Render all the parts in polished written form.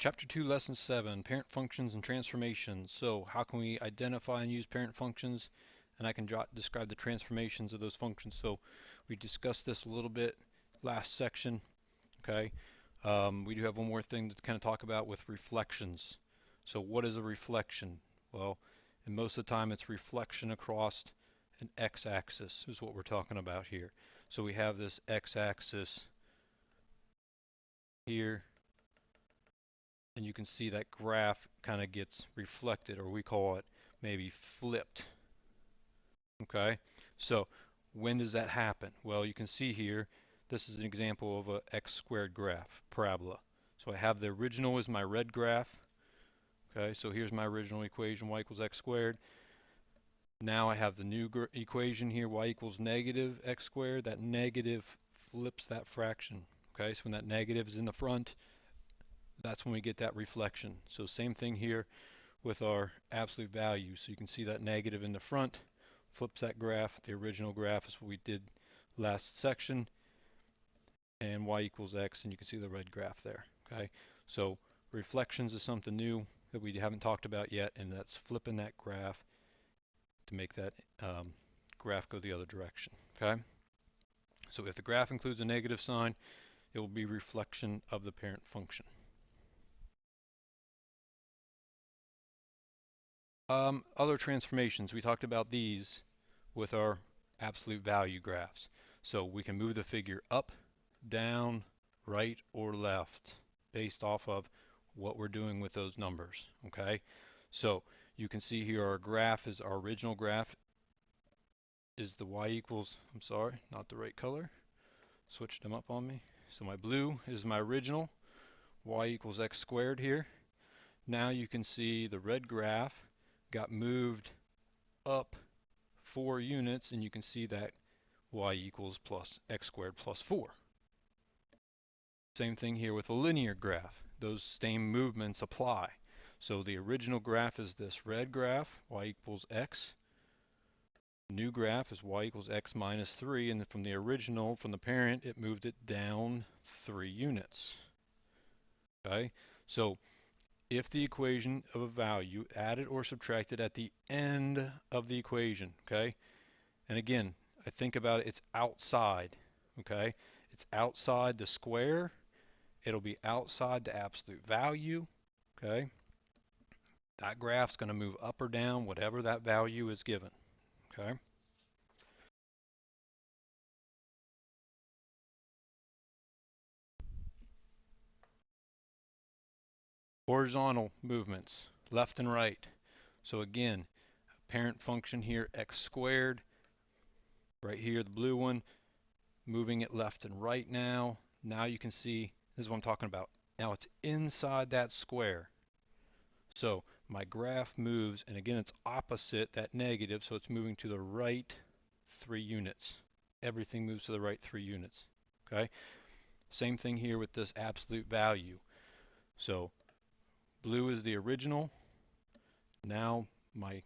Chapter 2, Lesson 7, Parent Functions and Transformations. So how can we identify and use parent functions? And I can describe the transformations of those functions. So we discussed this a little bit last section. Okay. We do have one more thing to kind of talk about with reflections. So what is a reflection? Well, and most of the time it's reflection across an x-axis is what we're talking about here. So we have this x-axis here, and you can see that graph kind of gets reflected, or we call it maybe flipped. Okay, so when does that happen? Well, you can see here, this is an example of a x squared graph, parabola. So I have the original as my red graph. Okay, so here's my original equation, y equals x squared. Now I have the new equation here, y equals negative x squared. That negative flips that fraction. Okay, so when that negative is in the front, that's when we get that reflection. So same thing here with our absolute value. So you can see that negative in the front flips that graph. The original graph is what we did last section, and y equals x, and you can see the red graph there. Okay, so reflections is something new that we haven't talked about yet, and that's flipping that graph to make that graph go the other direction. Okay, so if the graph includes a negative sign, it will be reflection of the parent function. Other transformations, we talked about these with our absolute value graphs. So we can move the figure up, down, right, or left based off of what we're doing with those numbers. Okay, so you can see here our graph is our original graph is the y equals, I'm sorry, not the right color, switched them up on me. So my blue is my original, y equals x squared here. Now you can see the red graph got moved up 4 units, and you can see that y equals plus x squared plus 4. Same thing here with a linear graph. Those same movements apply. So the original graph is this red graph, y equals x. New graph is y equals x minus 3, and then from the original, from the parent, it moved it down 3 units. Okay, so if the equation of a value added or subtracted at the end of the equation, okay, and again, I think about it, it's outside, okay, it's outside the square, it'll be outside the absolute value, okay, that graph's going to move up or down, whatever that value is given, okay. Horizontal movements, left and right. So again, parent function here, x squared, right here, the blue one, moving it left and right now. Now you can see, this is what I'm talking about. Now it's inside that square. So my graph moves, and again, it's opposite that negative, so it's moving to the right 3 units. Everything moves to the right 3 units. Okay? Same thing here with this absolute value. So blue is the original. Now my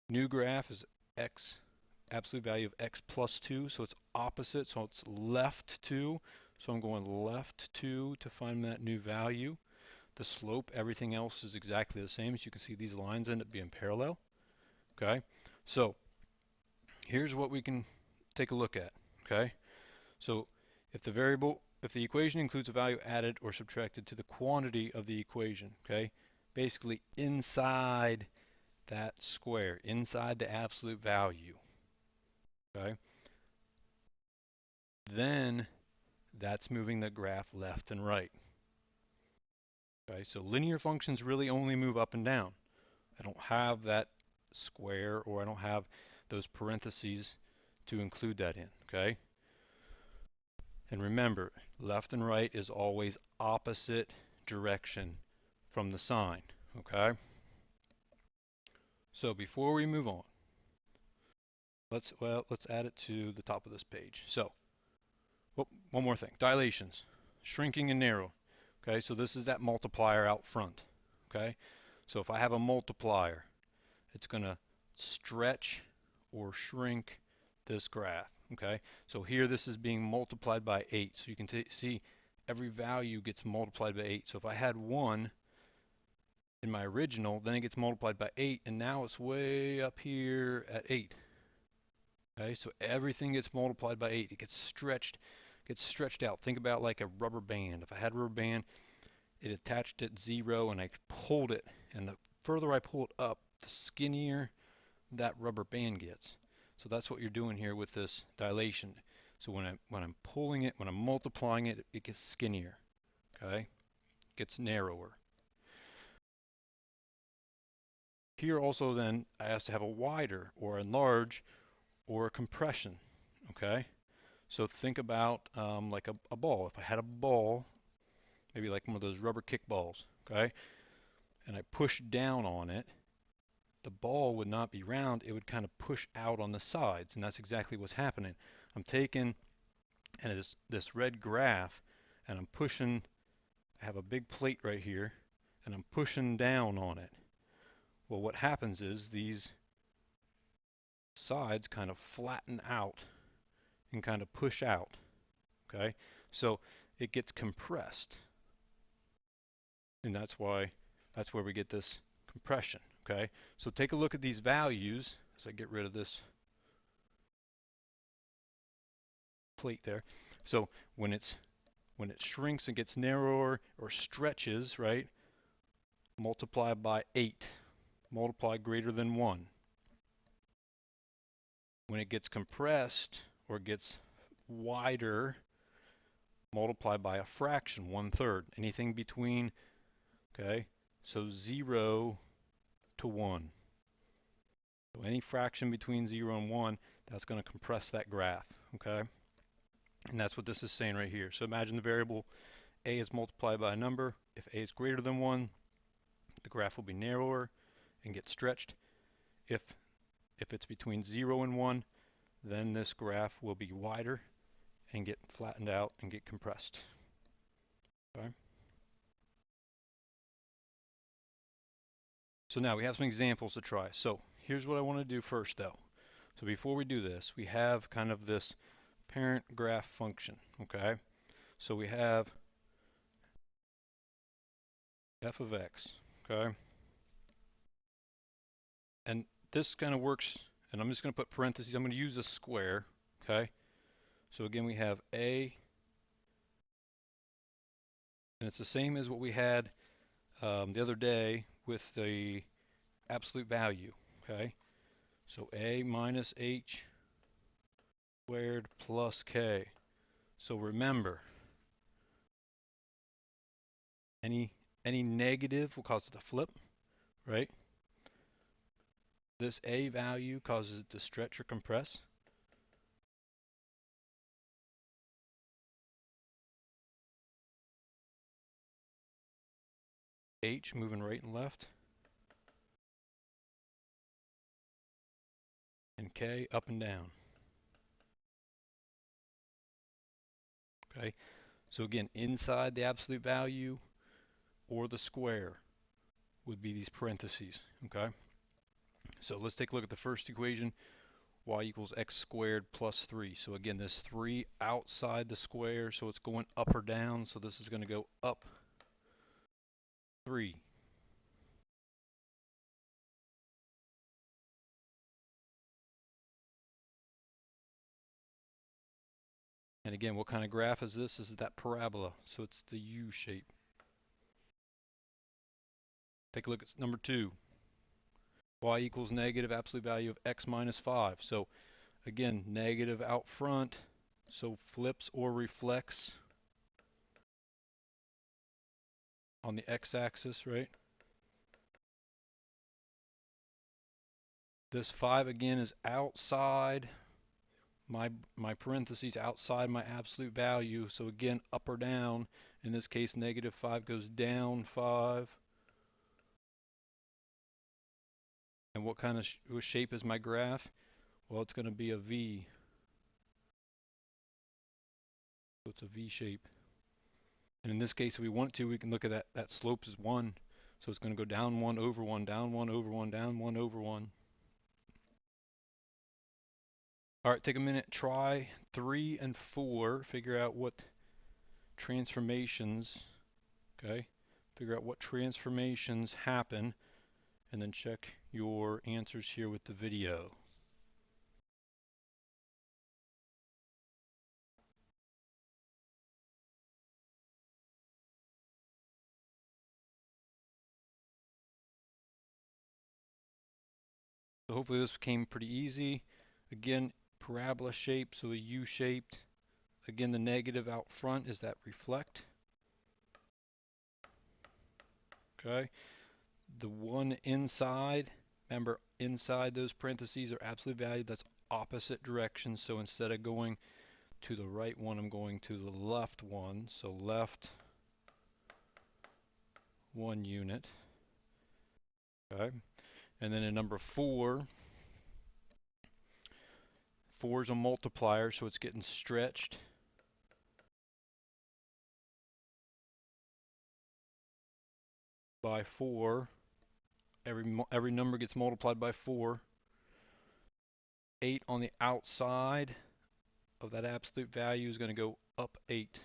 new graph is x, absolute value of x plus 2, so it's opposite, so it's left 2. So I'm going left 2 to find that new value. The slope, everything else is exactly the same. As you can see, these lines end up being parallel. Okay, so here's what we can take a look at. Okay, so if the equation includes a value added or subtracted to the quantity of the equation, okay, basically inside that square, inside the absolute value, okay, then that's moving the graph left and right. Okay, so linear functions really only move up and down. I don't have that square, or I don't have those parentheses to include that in, okay? And remember, left and right is always opposite direction from the sign, okay? So before we move on, let's add it to the top of this page. So, one more thing, dilations, shrinking and narrow. Okay, so this is that multiplier out front. Okay, so if I have a multiplier, it's going to stretch or shrink this graph. Okay, so here this is being multiplied by 8. So you can see every value gets multiplied by 8. So if I had 1 in my original, then it gets multiplied by 8, and now it's way up here at 8. Okay, so everything gets multiplied by 8. It gets stretched out. Think about like a rubber band. If I had a rubber band, it attached at 0 and I pulled it, and the further I pull it up, the skinnier that rubber band gets. So that's what you're doing here with this dilation. So when I'm pulling it, when I'm multiplying it, it gets skinnier. Okay? It gets narrower. Here also then I have to have a wider or enlarge or a compression. Okay? So think about like a ball. If I had a ball, maybe like one of those rubber kickballs, okay, and I push down on it, the ball would not be round, it would kind of push out on the sides, and that's exactly what's happening. I'm taking and this red graph, and I'm pushing, I have a big plate right here, and I'm pushing down on it. Well, what happens is these sides kind of flatten out and kind of push out, okay? So it gets compressed, and that's where we get this compression, okay? So take a look at these values as I get rid of this plate there. So when it shrinks and gets narrower or stretches, right, multiply by 8. Multiply greater than 1. When it gets compressed or gets wider, multiply by a fraction, 1/3. Anything between, okay, so 0 to 1. So any fraction between 0 and 1, that's going to compress that graph, okay? And that's what this is saying right here. So imagine the variable a is multiplied by a number. If a is greater than 1, the graph will be narrower and get stretched. If it's between 0 and 1, then this graph will be wider and get flattened out and get compressed. Okay? So now we have some examples to try. So here's what I want to do first though. So before we do this, we have kind of this parent graph function, okay? So we have f of x, okay? And this kind of works, and I'm just going to put parentheses. I'm going to use a square, okay? So again, we have a, and it's the same as what we had the other day with the absolute value, okay? So a minus h squared plus k. So remember, any negative will cause it to flip, right? This a value causes it to stretch or compress. H moving right and left. And k up and down. Okay, so again, inside the absolute value or the square would be these parentheses, okay? So let's take a look at the first equation, y equals x squared plus 3. So again, this 3 outside the square, so it's going up or down, so this is going to go up 3. And again, what kind of graph is this? This is that parabola, so it's the U shape. Take a look at number 2. Y equals negative absolute value of x minus 5. So again, negative out front, so flips or reflects on the x-axis, right? This 5 again is outside my parentheses, outside my absolute value. So again, up or down. In this case, negative 5 goes down 5. And what kind of shape is my graph? Well, it's going to be a V. So it's a V shape. And in this case, if we want to, we can look at that slope is 1. So it's going to go down 1 over 1, down 1 over 1, down 1 over 1. All right, take a minute, try 3 and 4, figure out what transformations, okay? Figure out what transformations happen, and then check your answers here with the video. So hopefully this came pretty easy. Again, parabola shape, so a U-shaped. Again, the negative out front is that reflect. Okay. The one inside, remember inside those parentheses are absolute value. That's opposite direction. So instead of going to the right one, I'm going to the left one. So left 1 unit. Okay. And then in number 4, 4 is a multiplier, so it's getting stretched. By 4. Every number gets multiplied by 4. 8 on the outside of that absolute value is going to go up 8.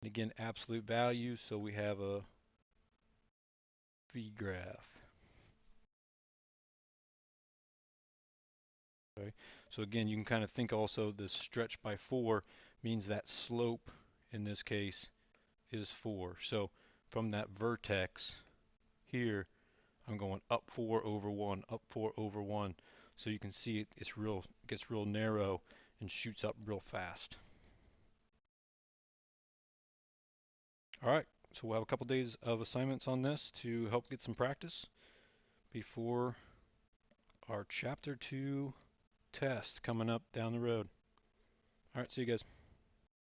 And again, absolute value, so we have a V graph. Okay. So again, you can kind of think also this stretch by 4 means that slope in this case is 4. So from that vertex here, I'm going up 4 over 1, up 4 over 1. So you can see it gets real narrow and shoots up real fast. All right, so we'll have a couple days of assignments on this to help get some practice before our Chapter 2 test coming up down the road. All right, see you guys.